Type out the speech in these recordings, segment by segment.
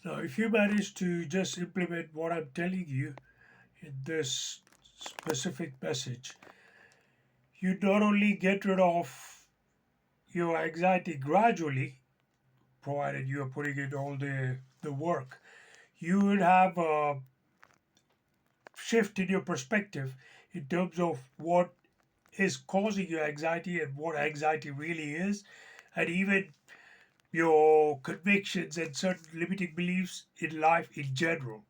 Now, if you manage to just implement what I'm telling you in this specific message, you not only get rid of your anxiety gradually, provided you are putting in all the work, you would have a shift in your perspective in terms of what is causing your anxiety and what anxiety really is, and even your convictions and certain limiting beliefs in life in general.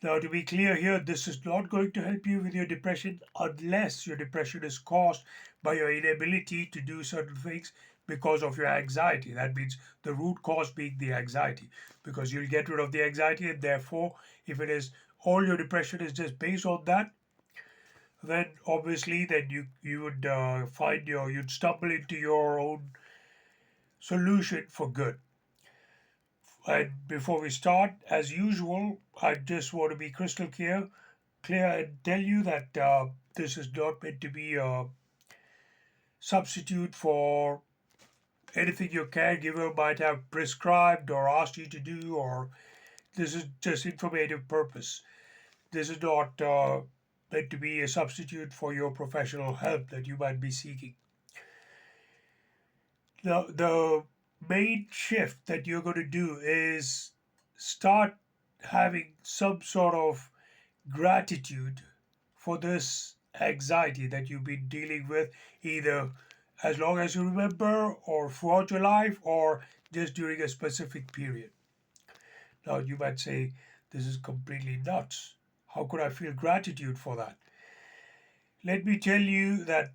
Now, to be clear here, this is not going to help you with your depression unless your depression is caused by your inability to do certain things because of your anxiety. That means the root cause being the anxiety, because you'll get rid of the anxiety, and therefore, if it is all your depression is just based on that, then obviously then you would find you'd stumble into your own solution for good. And before we start, as usual, I just want to be crystal clear and tell you that this is not meant to be a substitute for anything your caregiver might have prescribed or asked you to do, or this is just informative purpose. This is not meant to be a substitute for your professional help that you might be seeking. The main shift that you're going to do is start having some sort of gratitude for this anxiety that you've been dealing with, either as long as you remember, or throughout your life, or just during a specific period. Now, you might say, this is completely nuts. How could I feel gratitude for that? Let me tell you that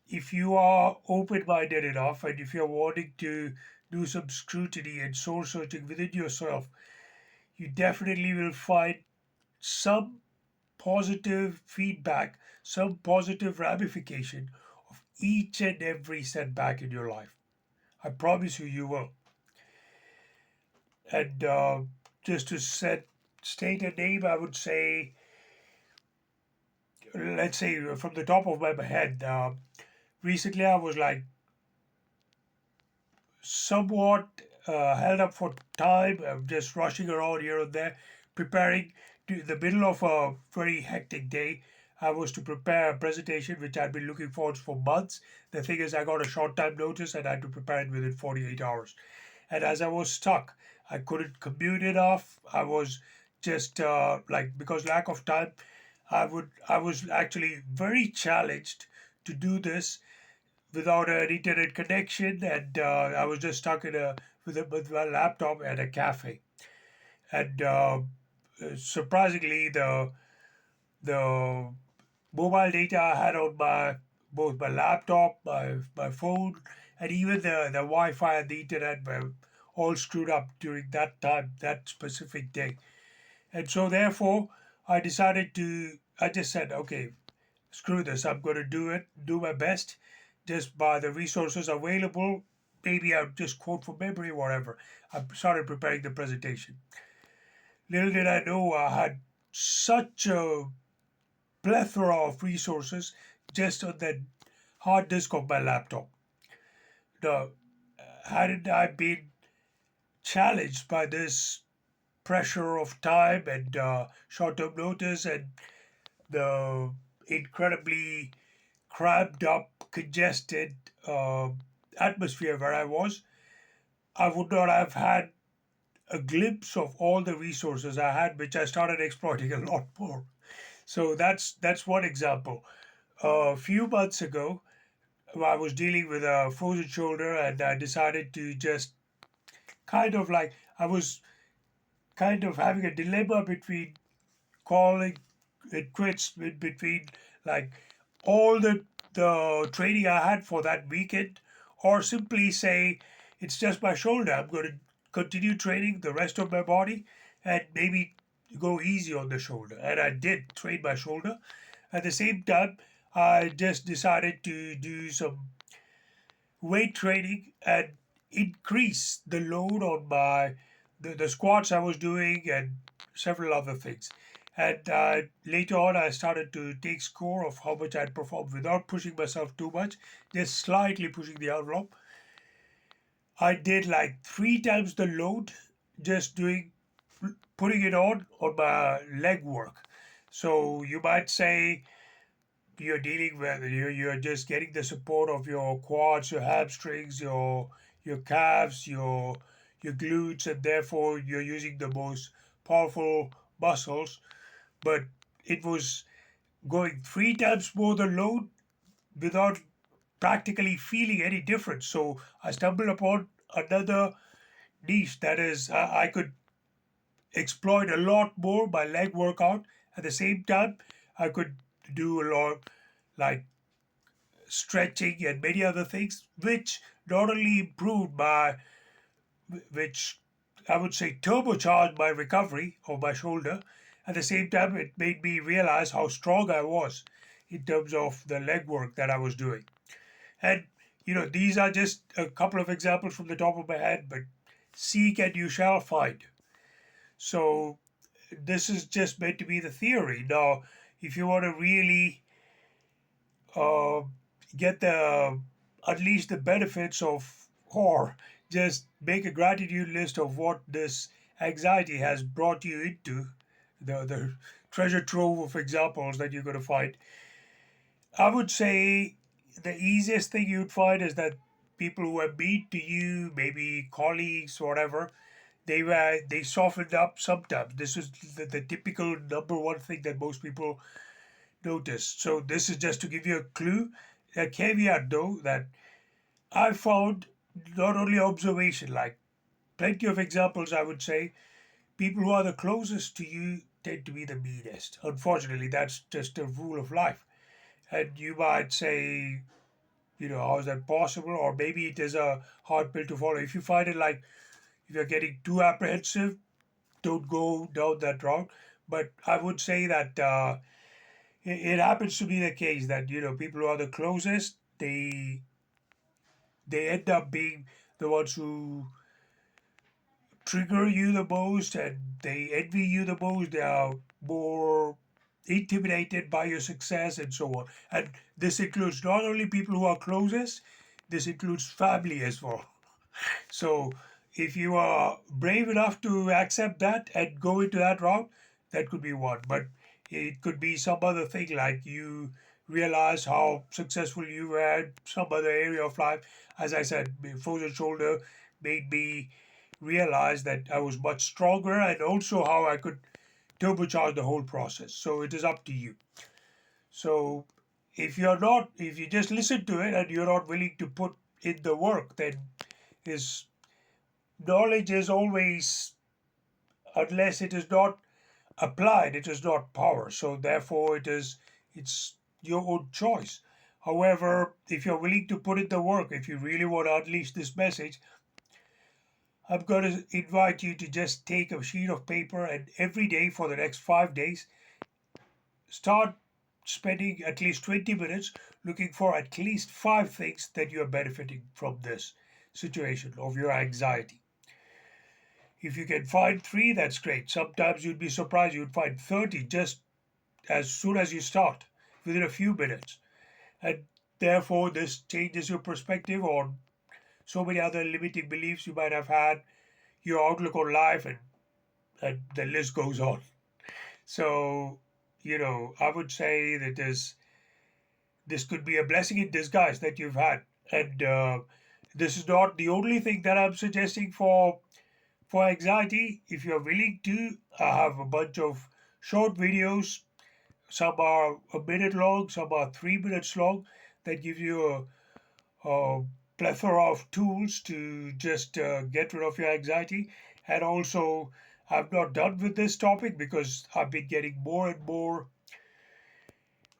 if you are open minded enough and if you're wanting to do some scrutiny and soul searching within yourself, you definitely will find some positive feedback, some positive ramification of each and every setback in your life. I promise you, you will. And just to state a name, I would say, let's say from the top of my head, recently I was like somewhat held up for time, just rushing around here and there, preparing to the middle of a very hectic day. I was to prepare a presentation which I'd been looking forward for months. The thing is, I got a short time notice and I had to prepare it within 48 hours. And as I was stuck, I couldn't commute enough. I was just like, because lack of time, I was actually very challenged to do this without an internet connection, and I was just stuck in a with my laptop at a cafe. And surprisingly, the mobile data I had on my both my laptop, my phone, and even the Wi-Fi and the internet were all screwed up during that time, that specific day. And so therefore, I just said, okay, screw this, I'm going to do it, do my best, just by the resources available. Maybe I'll just quote from memory, whatever. I started preparing the presentation. Little did I know I had such a plethora of resources just on that hard disk of my laptop. Now, hadn't I been challenged by this pressure of time and short term notice and the incredibly cramped up, congested atmosphere where I was, I would not have had a glimpse of all the resources I had, which I started exploiting a lot more. So that's one example. A few months ago, I was dealing with a frozen shoulder, and I decided to just kind of like I was kind of having a dilemma between calling it quits in between like all the training I had for that weekend, or simply say it's just my shoulder. I'm going to continue training the rest of my body and maybe go easy on the shoulder. And I did train my shoulder. At the same time, I just decided to do some weight training and increase the load on the squats I was doing and several other things. And later on, I started to take score of how much I'd performed without pushing myself too much, just slightly pushing the envelope. I did like three times the load just putting it on my leg work. So you might say you're dealing with you're just getting the support of your quads, your hamstrings, your calves, your glutes, and therefore you're using the most powerful muscles. But it was going 3 times more the load without practically feeling any difference. So I stumbled upon another niche that is I could exploit a lot more by leg workout. At the same time, I could do a lot like stretching and many other things, which not only improved which I would say turbocharged my recovery of my shoulder. At the same time, it made me realize how strong I was in terms of the leg work that I was doing. And these are just a couple of examples from the top of my head, but seek and you shall find. So this is just meant to be the theory. Now, if you want to really uh, get the at least the benefits of, or just make a gratitude list of what this anxiety has brought you into, the treasure trove of examples that you're going to find, I would say the easiest thing you'd find is that people who have been to you, maybe colleagues, whatever, they softened up sometimes. This is the typical number one thing that most people notice. So this is just to give you a clue, a caveat though, that I found not only observation, like plenty of examples, I would say, people who are the closest to you tend to be the meanest. Unfortunately, that's just a rule of life. And you might say, how is that possible? Or maybe it is a hard pill to follow. If you find it like if you're getting too apprehensive, don't go down that route. But I would say that it happens to be the case that people who are the closest, they end up being the ones who trigger you the most, and they envy you the most. They are more intimidated by your success and so on. And this includes not only people who are closest, this includes family as well. So if you are brave enough to accept that and go into that route, that could be one. But it could be some other thing like you realize how successful you were in some other area of life. As I said, frozen shoulder made me realize that I was much stronger and also how I could turbocharge the whole process. So it is up to you. So if you just listen to it and you're not willing to put in the work, then is knowledge is always, unless it is not applied, it is not power. So therefore it's your own choice. However, if you're willing to put in the work, if you really want to unleash this message, I'm going to invite you to just take a sheet of paper and every day for the next 5 days, start spending at least 20 minutes looking for at least 5 things that you are benefiting from this situation of your anxiety. If you can find three, that's great. Sometimes you'd be surprised you'd find 30 just as soon as you start, within a few minutes. And therefore, this changes your perspective on so many other limiting beliefs you might have had, your outlook on life, and the list goes on. So, I would say that this could be a blessing in disguise that you've had. And this is not the only thing that I'm suggesting for anxiety. If you're willing to, I have a bunch of short videos. Some are a minute long, some are 3 minutes long, that give you a plethora of tools to just get rid of your anxiety. And also, I'm not done with this topic because I've been getting more and more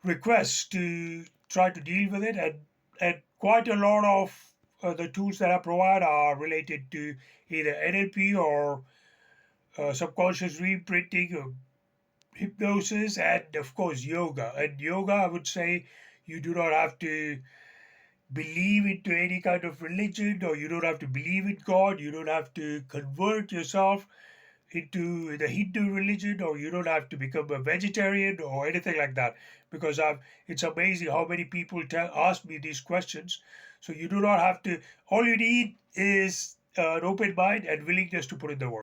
requests to try to deal with it, and quite a lot of the tools that I provide are related to either NLP or subconscious reprinting, or hypnosis, and of course yoga. And yoga, I would say, you do not have to believe into any kind of religion, or you don't have to believe in God. You don't have to convert yourself into the Hindu religion, or you don't have to become a vegetarian or anything like that. Because it's amazing how many people ask me these questions. So you do not have to. All you need is an open mind and willingness to put in the work.